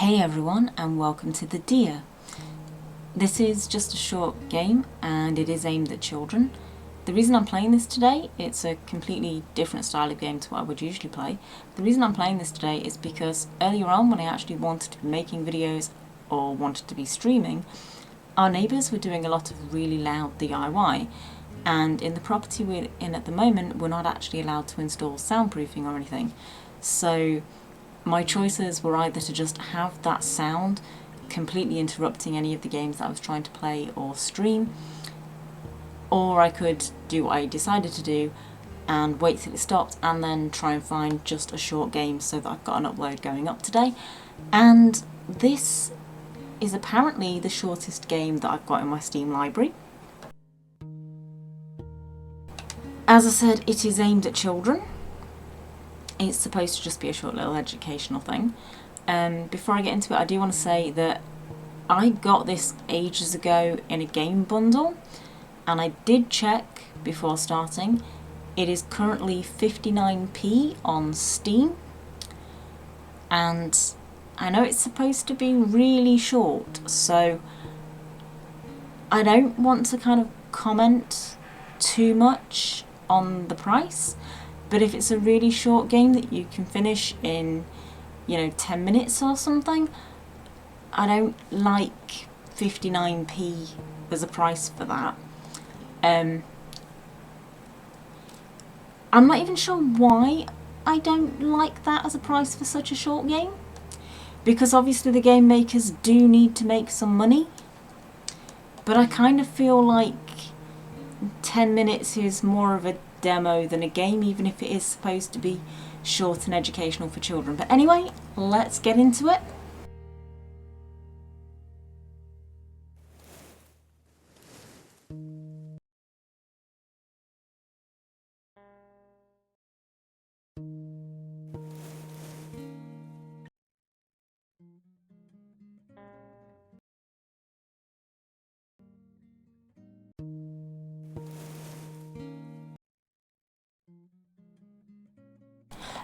Hey everyone, and welcome to the Deer. This is just a short game and it is aimed at children. The reason I'm playing this today, it's a completely different style of game to what I would usually play. The reason I'm playing this today is because earlier on, when I actually wanted to be making videos or wanted to be streaming, our neighbours were doing a lot of really loud DIY, and in the property we're in at the moment, we're not actually allowed to install soundproofing or anything. So my choices were either to just have that sound completely interrupting any of the games that I was trying to play or stream, or I could do what I decided to do and wait till it stopped and then try and find just a short game so that I've got an upload going up today. And this is apparently the shortest game that I've got in my Steam library. As I said, it is aimed at children. It's supposed to just be a short little educational thing. Before I get into it, I do want to say that I got this ages ago in a game bundle, and I did check before starting. It is currently 59p on Steam, and I know it's supposed to be really short, so I don't want to kind of comment too much on the price. But if it's a really short game that you can finish in, 10 minutes or something, I don't like 59p as a price for that. I'm not even sure why I don't like that as a price for such a short game, because obviously the game makers do need to make some money, but I kind of feel like 10 minutes is more of a demo than a game, even if it is supposed to be short and educational for children. But anyway, let's get into it.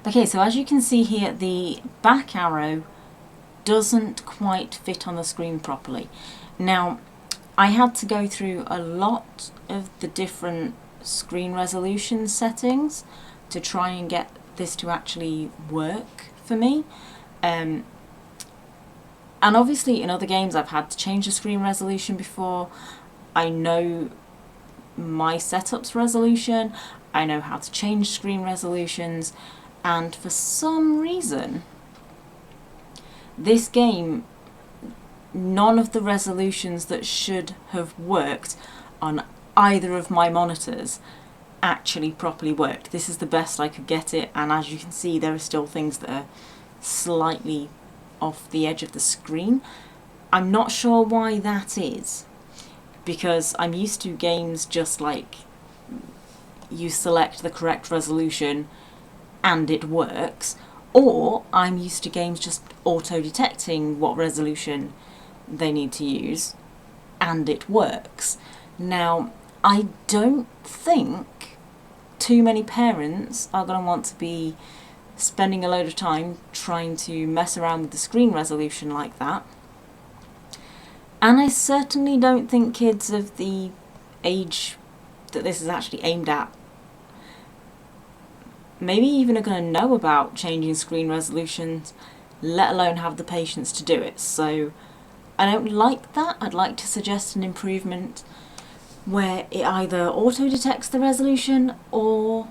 Okay, so as you can see here, the back arrow doesn't quite fit on the screen properly. Now, I had to go through a lot of the different screen resolution settings to try and get this to actually work for me. And obviously in other games I've had to change the screen resolution before. I know my setup's resolution, I know how to change screen resolutions, and for some reason this game, none of the resolutions that should have worked on either of my monitors actually properly worked. This is the best I could get it, and as you can see, there are still things that are slightly off the edge of the screen. I'm not sure why that is, because I'm used to games just like you select the correct resolution and it works, or I'm used to games just auto-detecting what resolution they need to use and it works. Now, I don't think too many parents are going to want to be spending a load of time trying to mess around with the screen resolution like that. And I certainly don't think kids of the age that this is actually aimed at maybe even are going to know about changing screen resolutions, let alone have the patience to do it. So I don't like that. I'd like to suggest an improvement where it either auto-detects the resolution, or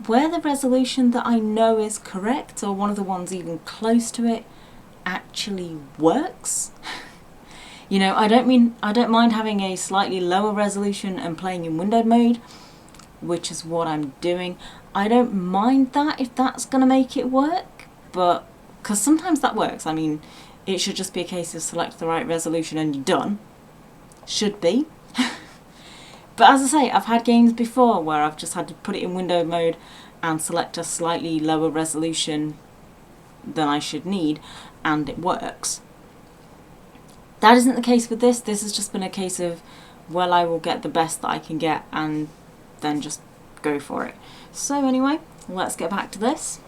where the resolution that I know is correct, or one of the ones even close to it, actually works. I don't mind having a slightly lower resolution and playing in windowed mode, which is what I'm doing. I don't mind that if that's going to make it work, but because sometimes that works. I mean, it should just be a case of select the right resolution and you're done. Should be. But as I say, I've had games before where I've just had to put it in windowed mode and select a slightly lower resolution than I should need, and it works. That isn't the case with this. This has just been a case of, well, I will get the best that I can get and then just go for it. So anyway, let's get back to this.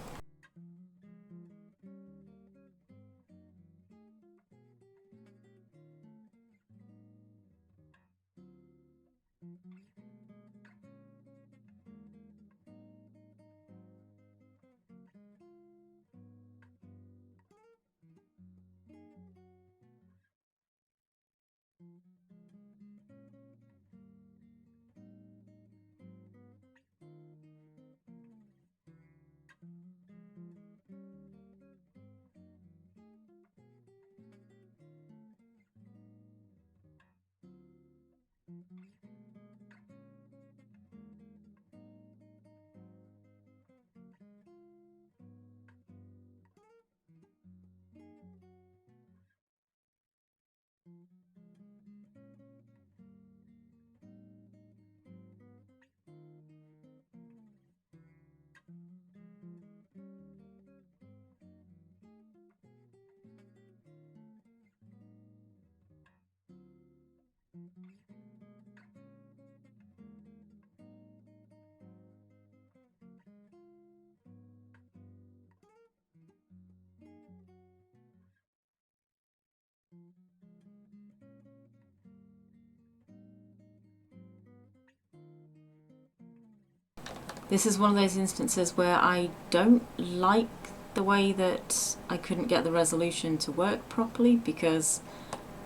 This is one of those instances where I don't like the way that I couldn't get the resolution to work properly because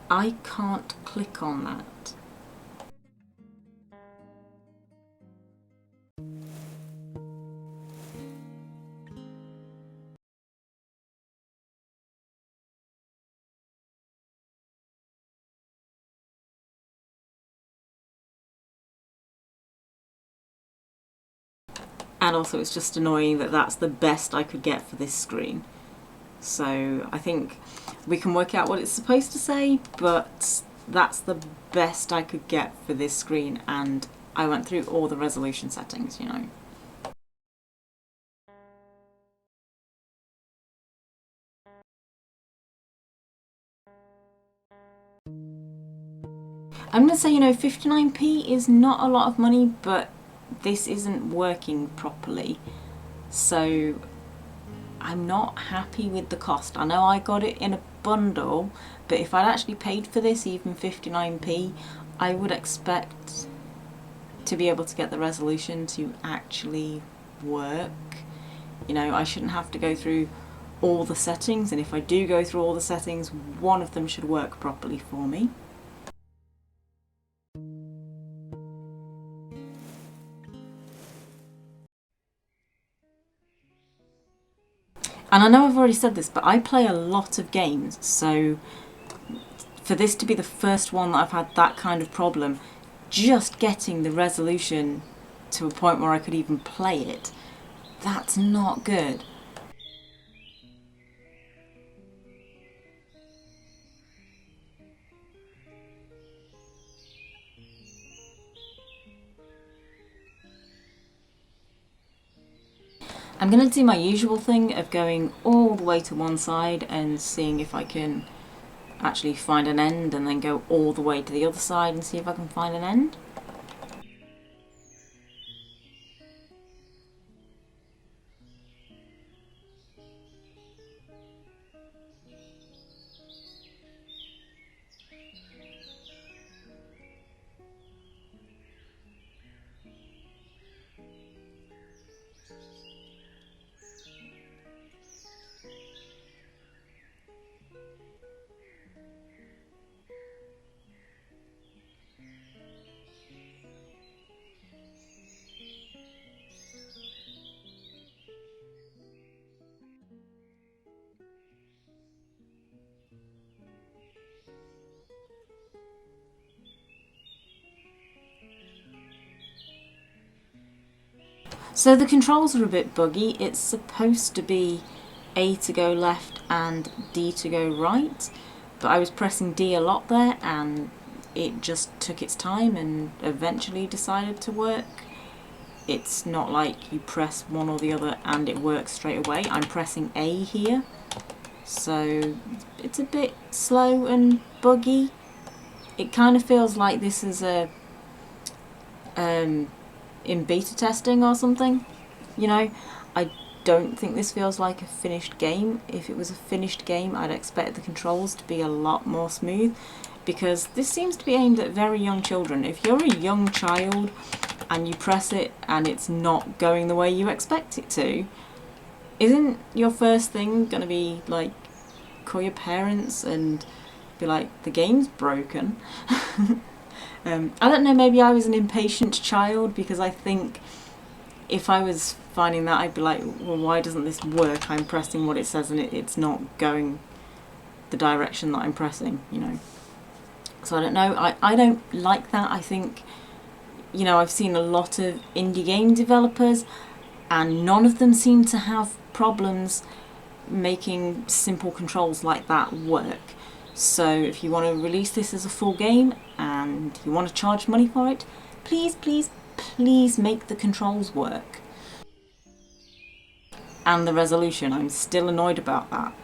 I can't click on that. And also it's just annoying that that's the best I could get for this screen. So I think we can work out what it's supposed to say, but that's the best I could get for this screen, and I went through all the resolution settings, you know. I'm gonna say, you know, 59p is not a lot of money, but this isn't working properly. So I'm not happy with the cost. I know I got it in a bundle, but if I'd actually paid for this, even 59p, I would expect to be able to get the resolution to actually work. You know, I shouldn't have to go through all the settings, and if I do go through all the settings, one of them should work properly for me. And I know I've already said this, but I play a lot of games, so for this to be the first one that I've had that kind of problem, just getting the resolution to a point where I could even play it, that's not good. I'm going to do my usual thing of going all the way to one side and seeing if I can actually find an end, and then go all the way to the other side and see if I can find an end. So the controls are a bit buggy. It's supposed to be A to go left and D to go right, but I was pressing D a lot there and it just took its time and eventually decided to work. It's not like you press one or the other and it works straight away. I'm pressing A here, so it's a bit slow and buggy. It kind of feels like this is a in beta testing or something, you know. I don't think this feels like a finished game. If it was a finished game, I'd expect the controls to be a lot more smooth, because this seems to be aimed at very young children. If you're a young child and you press it and it's not going the way you expect it to, isn't your first thing gonna be like call your parents and be like, the game's broken? I don't know, maybe I was an impatient child, because I think if I was finding that, I'd be like, well, why doesn't this work? I'm pressing what it says and it's not going the direction that I'm pressing, you know. So I don't know, I don't like that. I think, you know, I've seen a lot of indie game developers and none of them seem to have problems making simple controls like that work. So if you want to release this as a full game and you want to charge money for it, please, please, please make the controls work. And the resolution, I'm still annoyed about that.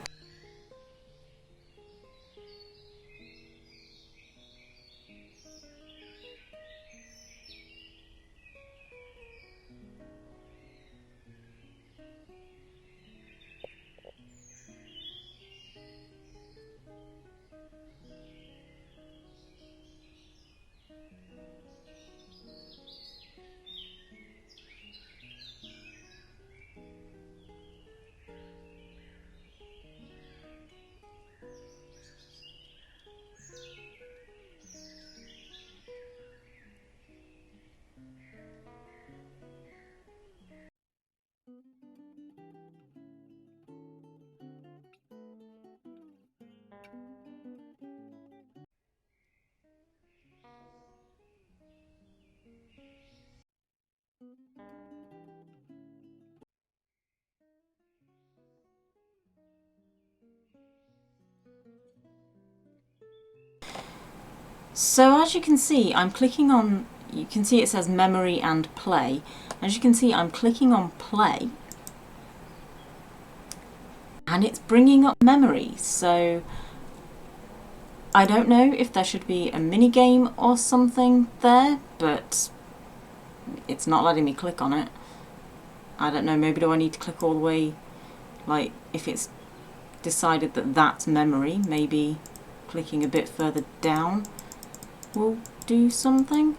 So as you can see, I'm clicking on, you can see it says memory and play. As you can see, I'm clicking on play and it's bringing up memory. So I don't know if there should be a mini game or something there, but it's not letting me click on it. I don't know, maybe do I need to click all the way, like if it's decided that that's memory, maybe clicking a bit further down will do something.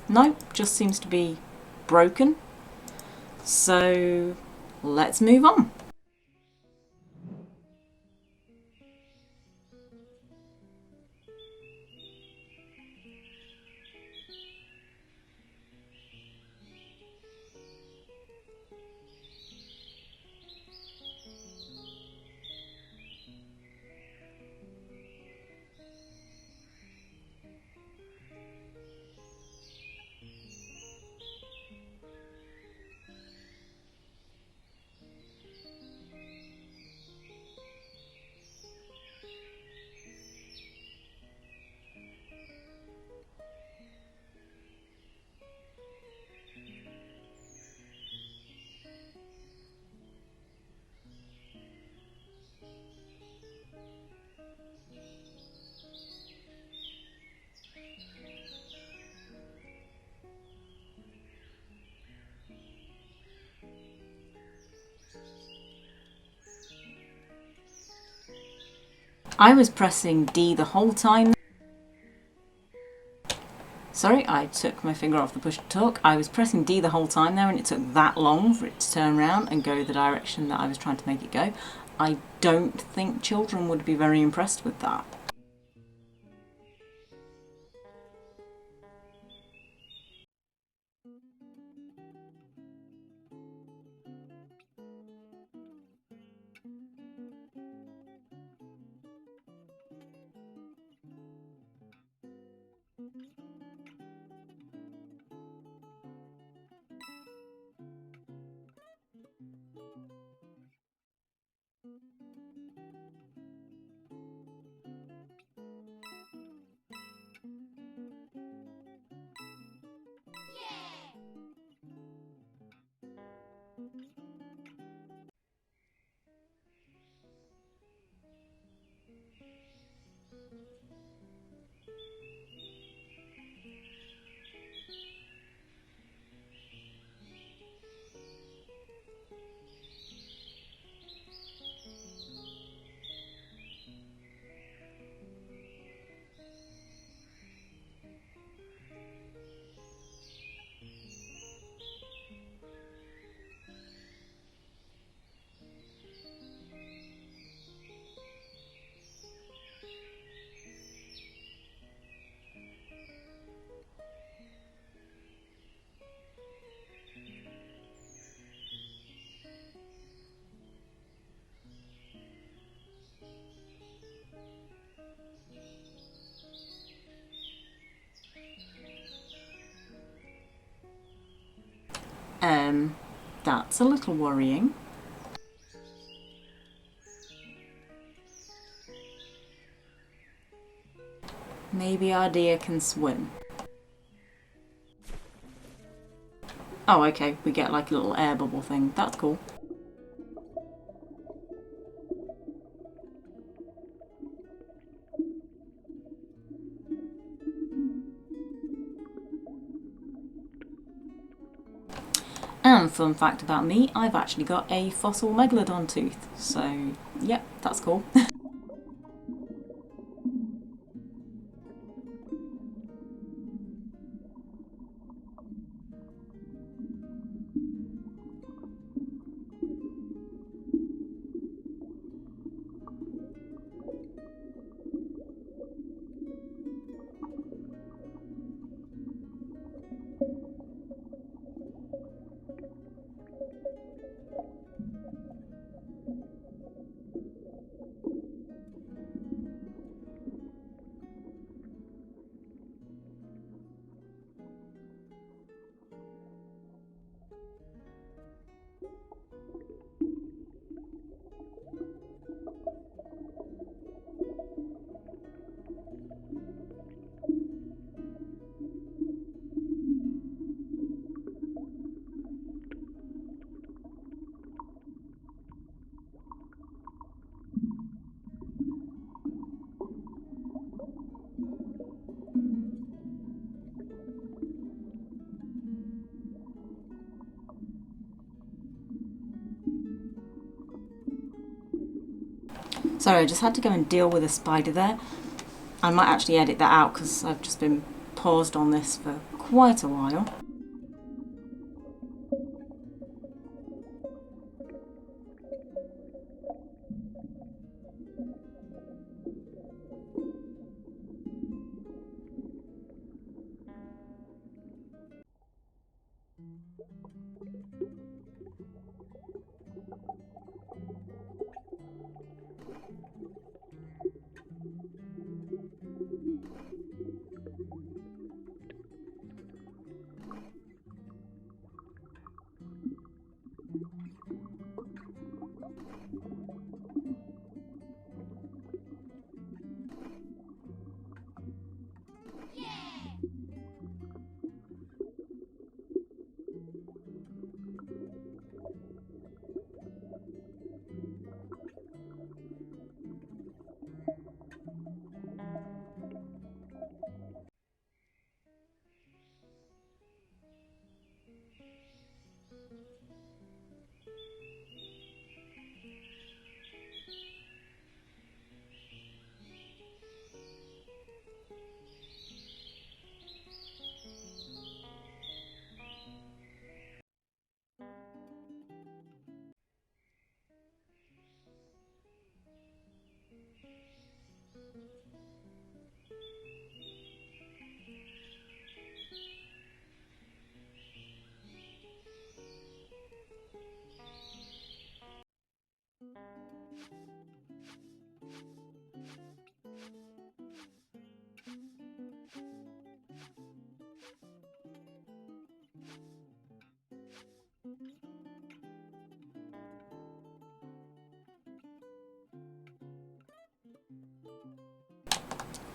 Nope, just seems to be broken. So let's move on. I was pressing D the whole time. Sorry, I took my finger off the push to talk. I was pressing D the whole time there and it took that long for it to turn around and go the direction that I was trying to make it go. I don't think children would be very impressed with that. That's a little worrying. Maybe our deer can swim. Oh, okay, we get like a little air bubble thing. That's cool. And fun fact about me, I've actually got a fossil megalodon tooth. So, yep, that's cool. Sorry, I just had to go and deal with a spider there. I might actually edit that out because I've just been paused on this for quite a while.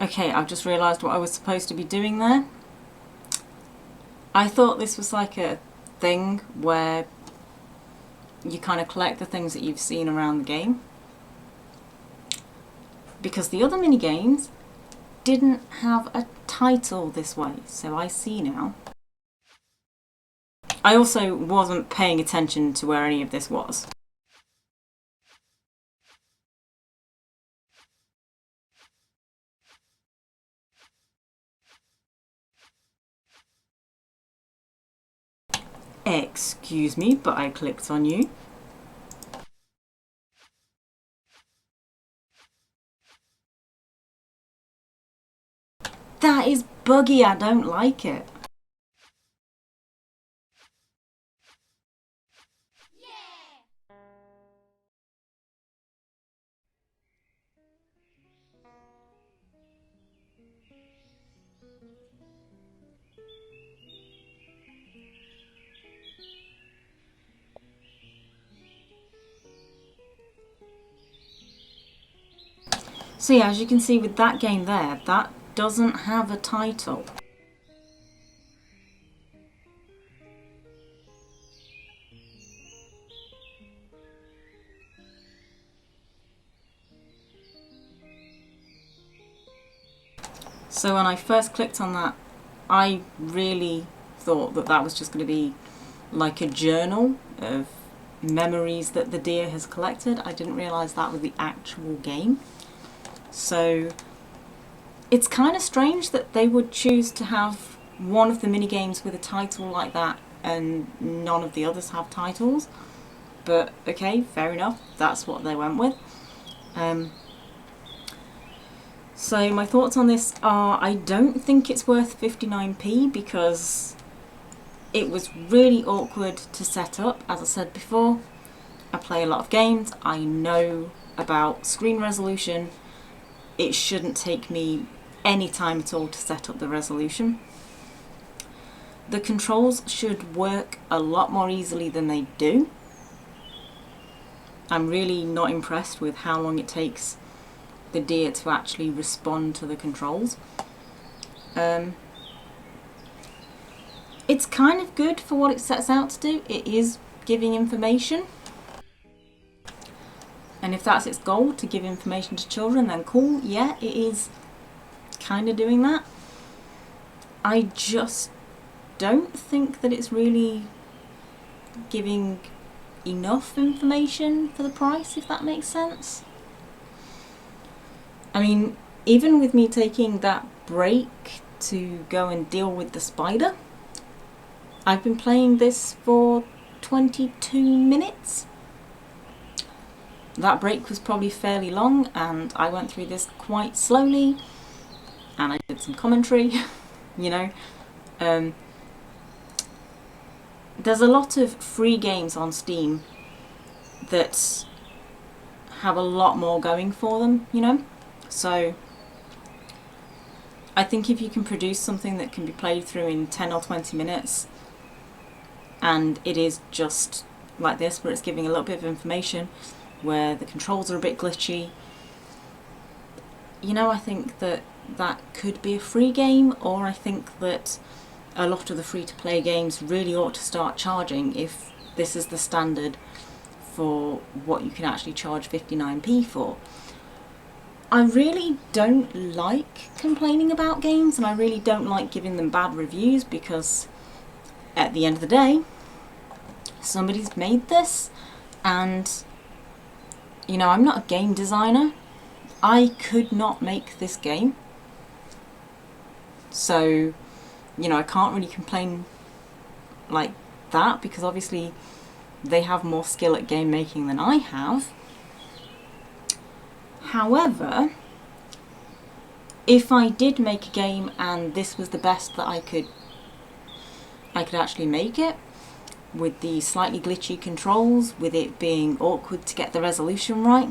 Okay, I've just realised what I was supposed to be doing there. I thought this was like a thing where you kind of collect the things that you've seen around the game. Because the other mini games didn't have a title this way, so I see now. I also wasn't paying attention to where any of this was. Excuse me, but I clicked on you. That is buggy, I don't like it. So yeah, as you can see with that game there, that doesn't have a title. So when I first clicked on that, I really thought that that was just going to be like a journal of memories that the deer has collected. I didn't realise that was the actual game. So it's kind of strange that they would choose to have one of the mini games with a title like that and none of the others have titles. But okay, fair enough, that's what they went with. So my thoughts on this are, I don't think it's worth 59p because it was really awkward to set up. As I said before, I play a lot of games, I know about screen resolution. It shouldn't take me any time at all to set up the resolution. The controls should work a lot more easily than they do. I'm really not impressed with how long it takes the deer to actually respond to the controls. It's kind of good for what it sets out to do. It is giving information. And if that's its goal, to give information to children, then cool, yeah, it is kind of doing that. I just don't think that it's really giving enough information for the price, if that makes sense. I mean, even with me taking that break to go and deal with the spider, I've been playing this for 22 minutes. That break was probably fairly long and I went through this quite slowly and I did some commentary, you know. There's a lot of free games on Steam that have a lot more going for them, you know. So I think if you can produce something that can be played through in 10 or 20 minutes and it is just like this, where it's giving a little bit of information, where the controls are a bit glitchy, you know, I think that that could be a free game. Or I think that a lot of the free-to-play games really ought to start charging if this is the standard for what you can actually charge 59p for. I really don't like complaining about games and I really don't like giving them bad reviews, because at the end of the day, somebody's made this, and you know, I'm not a game designer. I could not make this game. So, you know, I can't really complain like that, because obviously they have more skill at game making than I have. However, if I did make a game and this was the best that I could actually make it, with the slightly glitchy controls, with it being awkward to get the resolution right,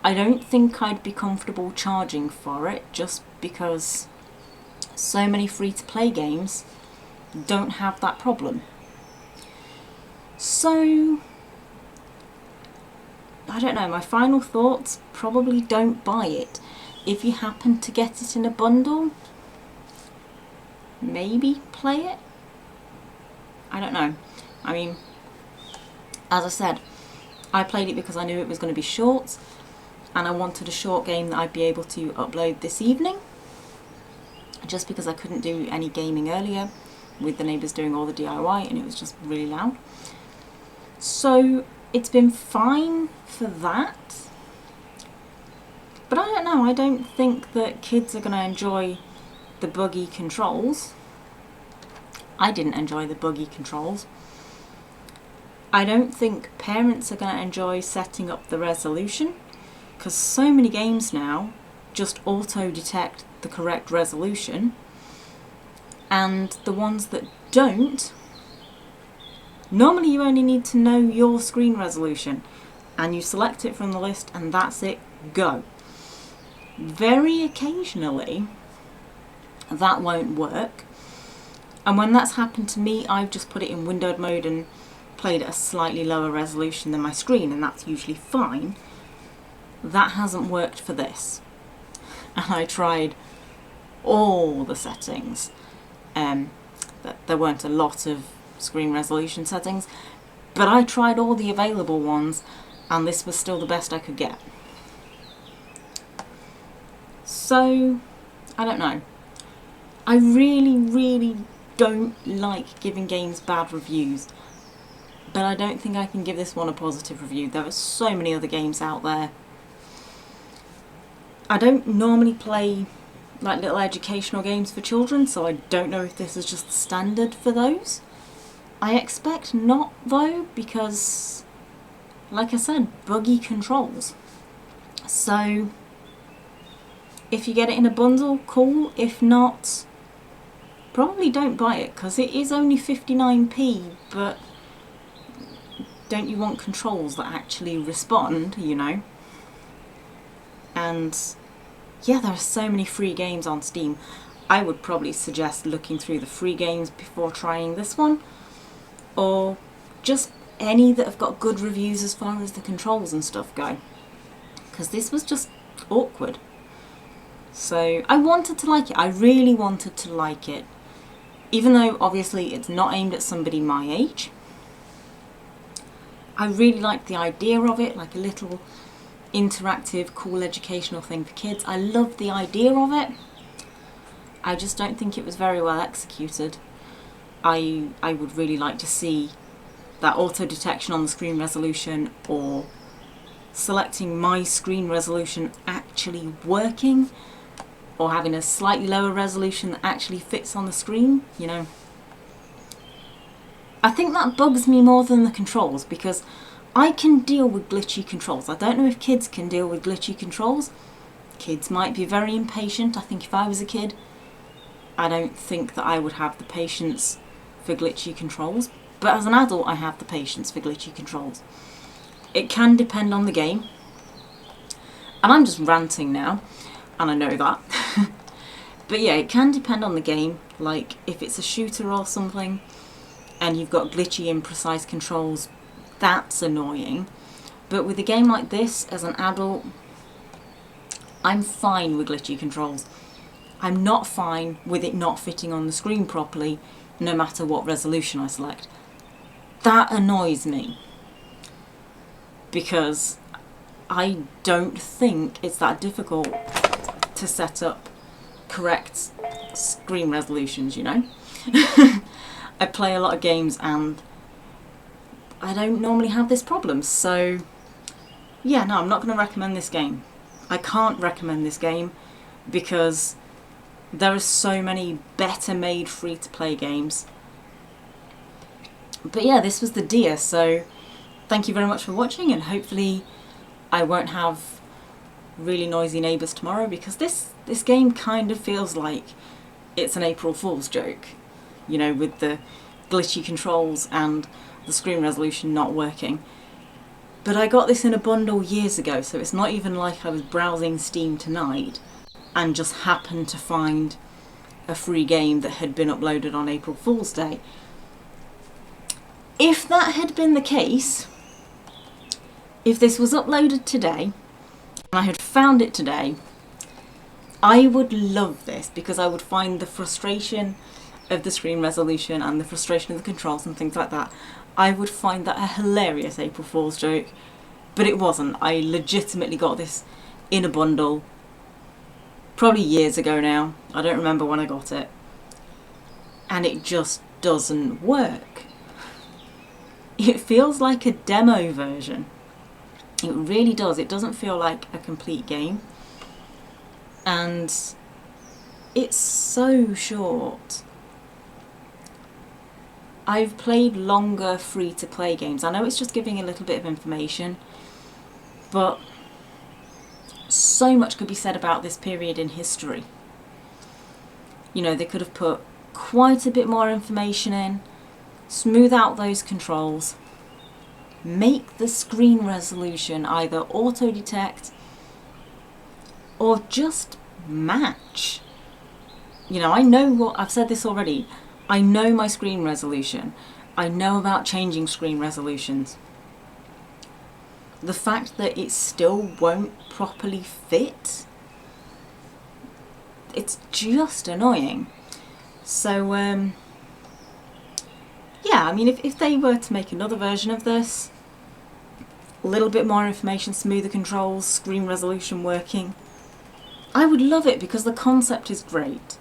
I don't think I'd be comfortable charging for it, just because so many free-to-play games don't have that problem. So, I don't know, my final thoughts, probably don't buy it. If you happen to get it in a bundle, maybe play it. I don't know. I mean, as I said, I played it because I knew it was going to be short, and I wanted a short game that I'd be able to upload this evening, just because I couldn't do any gaming earlier with the neighbours doing all the DIY and it was just really loud. So it's been fine for that, but I don't know, I don't think that kids are going to enjoy the buggy controls. I didn't enjoy the buggy controls. I don't think parents are going to enjoy setting up the resolution, because so many games now just auto-detect the correct resolution, and the ones that don't, normally you only need to know your screen resolution and you select it from the list and that's it, go. Very occasionally that won't work, and when that's happened to me, I've just put it in windowed mode and played at a slightly lower resolution than my screen, and that's usually fine. that hasn't worked for this. And I tried all the settings. There weren't a lot of screen resolution settings, but I tried all the available ones, and this was still the best I could get. So, I don't know. I really don't like giving games bad reviews, but I don't think I can give this one a positive review. There are so many other games out there. I don't normally play like little educational games for children, so I don't know if this is just the standard for those. I expect not though, because like I said, buggy controls. So if you get it in a bundle, cool. If not, probably don't buy it, because it is only 59p, but don't you want controls that actually respond, you know? And yeah, there are so many free games on Steam. I would probably suggest looking through the free games before trying this one, or just any that have got good reviews as far as the controls and stuff go, because this was just awkward. So I wanted to like it. I really wanted to like it, even though obviously it's not aimed at somebody my age. I really liked the idea of it, like a little interactive, cool educational thing for kids. I loved the idea of it. I just don't think it was very well executed. I would really like to see that auto detection on the screen resolution, or selecting my screen resolution actually working, or having a slightly lower resolution that actually fits on the screen, you know. I think that bugs me more than the controls, because I can deal with glitchy controls. I don't know if kids can deal with glitchy controls. Kids might be very impatient. I think if I was a kid, I don't think that I would have the patience for glitchy controls. But as an adult, I have the patience for glitchy controls. It can depend on the game. And I'm just ranting now, and I know that. But yeah, it can depend on the game. Like if it's a shooter or something, and you've got glitchy, imprecise controls, that's annoying. But with a game like this, as an adult, I'm fine with glitchy controls. I'm not fine with it not fitting on the screen properly, no matter what resolution I select. That annoys me, because I don't think it's that difficult to set up correct screen resolutions, you know? I play a lot of games and I don't normally have this problem, so yeah, no, I'm not going to recommend this game. I can't recommend this game because there are so many better made free-to-play games. But yeah, this was the Deer, so thank you very much for watching, and hopefully I won't have really noisy neighbours tomorrow, because this game kind of feels like it's an April Fool's joke, you know, with the glitchy controls and the screen resolution not working. But I got this in a bundle years ago, so it's not even like I was browsing Steam tonight and just happened to find a free game that had been uploaded on April Fool's Day. If that had been the case, if this was uploaded today and I had found it today, I would love this, because I would find the frustration of the screen resolution and the frustration of the controls and things like that, I would find that a hilarious April Fool's joke. But it wasn't. I legitimately got this in a bundle probably years ago now. I don't remember when I got it. And it just doesn't work. It feels like a demo version. It really does. It doesn't feel like a complete game. And it's so short. I've played longer free-to-play games. I know it's just giving a little bit of information, but so much could be said about this period in history. You know, they could have put quite a bit more information in, smooth out those controls, make the screen resolution either auto-detect or just match. You know, I know what, I've said this already, I know my screen resolution. I know about changing screen resolutions. the fact that it still won't properly fit, it's just annoying. So yeah, I mean, if they were to make another version of this, a little bit more information, smoother controls, screen resolution working, I would love it, because the concept is great.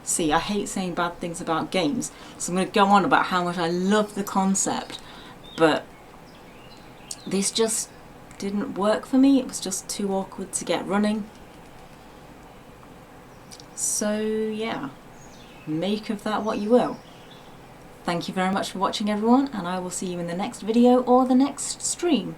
See, I hate saying bad things about games, so I'm going to go on about how much I love the concept, but this just didn't work for me. It was just too awkward to get running. So yeah, make of that what you will. Thank you very much for watching, everyone, and I will see you in the next video or the next stream.